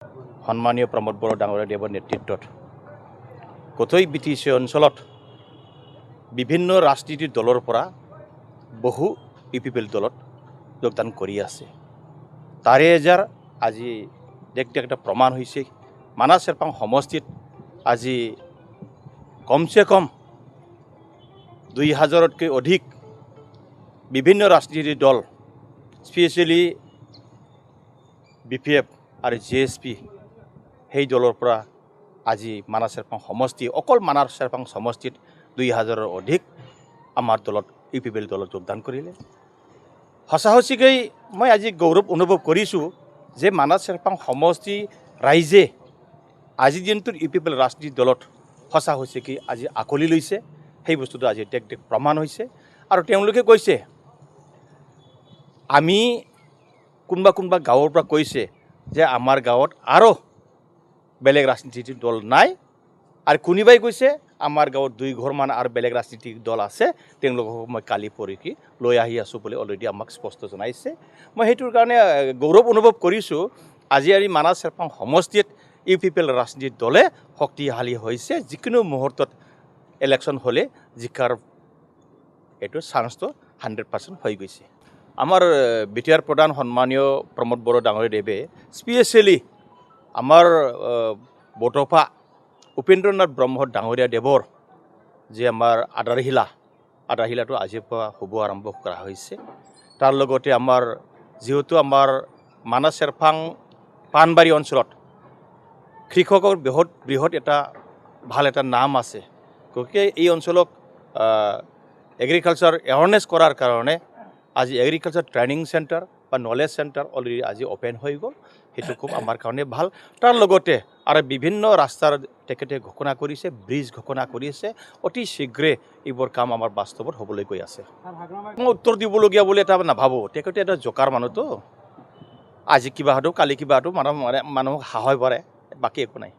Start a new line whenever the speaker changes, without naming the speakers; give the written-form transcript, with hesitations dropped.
সন্মানীয় প্ৰমোদ বড়ো ডাঙৰীয়াদেৱৰ নেতৃত্বত কটৈ BTC অঞ্চলত বিভিন্ন ৰাজনীতিৰ দলৰ পৰা বহু UPPL দলত যোগদান কৰি আছে। তাৰে এজাৰ আজি এটা প্ৰমাণ হৈছে মানাহ চেৰপাং সমষ্টিত আজি কমচে কম 2000তকৈ অধিক বিভিন্ন ৰাজনীতিৰ দল স্পেচিয়েলি BPF আৰু JSP সেই দলৰ পৰা আজি মানাহ চেৰপাং সমষ্টি অকল মানাহ চেৰপাং সমষ্টিত 2000ৰ অধিক আমাৰ দলত UPPL দলত যোগদান কৰিলে। সঁচাসঁচিকৈ মই আজি গৌৰৱ অনুভৱ কৰিছোঁ যে মানাহ চেৰপাং সমষ্টি ৰাইজে আজি দিনটোত UPPL ৰাজনীতি দলত সঁচাসঁচিকৈ আজি আকোৱালি লৈছে। সেই বস্তুটো আজি প্ৰমাণ হৈছে আৰু তেওঁলোকে কৈছে আমি কোনোবা গাঁৱৰ পৰা কৈছে যে আমাৰ গাঁৱত আৰু বেলেগ ৰাজনীতিৰ দল নাই আৰু কোনোবাই কৈছে আমাৰ গাঁৱত 2 ঘৰমান আৰু বেলেগ ৰাজনীতিক দল আছে, তেওঁলোকক মই কালি পৰহি লৈ আহি আছোঁ বুলি অলৰেডি আমাক স্পষ্ট জনাইছে। মই সেইটোৰ কাৰণে গৌৰৱ অনুভৱ কৰিছোঁ আজি মানাহ চেৰপাং সমষ্টিত UPPL ৰাজনীতিৰ দলে শক্তিশালী হৈছে। যিকোনো মুহূৰ্তত ইলেকশ্যন হ'লে জিকাৰ এইটো চান্সটো 100% হৈ গৈছে। আমাৰ BTR প্ৰধান সন্মানীয় প্ৰমোদ বড়ো ডাঙৰীয়াদেৱে স্পেচিয়েলি আমাৰ বটপা উপেন্দ্ৰনাথ ব্ৰহ্ম ডাঙৰীয়াদেৱৰ যে আমাৰ আধাৰশিলাটো আজিৰ পৰা শুভ আৰম্ভ কৰা হৈছে। তাৰ লগতে আমাৰ যিহেতু আমাৰ মানাহ চেৰপাং পাণবাৰী অঞ্চলত কৃষকৰ বৃহৎ এটা ভাল এটা নাম আছে, গতিকে এই অঞ্চলক এগ্ৰিকালচাৰ এৱাৰনেছ কৰাৰ কাৰণে আজি এগ্ৰিকালচাৰ ট্ৰেইনিং চেণ্টাৰ বা নলেজ চেণ্টাৰ অলৰেডি আজি অপেন হৈ গ'ল। সেইটো খুব আমাৰ কাৰণে ভাল। তাৰ লগতে আৰু বিভিন্ন ৰাস্তাৰ তেখেতে ঘোষণা কৰিছে, ব্ৰিজ ঘোষণা কৰিছে। অতি শীঘ্ৰে এইবোৰ কাম আমাৰ বাস্তৱত হ'বলৈ গৈ আছে। মই উত্তৰ দিবলগীয়া বুলি এটা নাভাবোঁ। তেখেতে এটা জোকাৰ মানুহতো, আজি কিবা হয়তো কালি কিবা হয়তো মানুহক সাহস কৰে, বাকী একো নাই।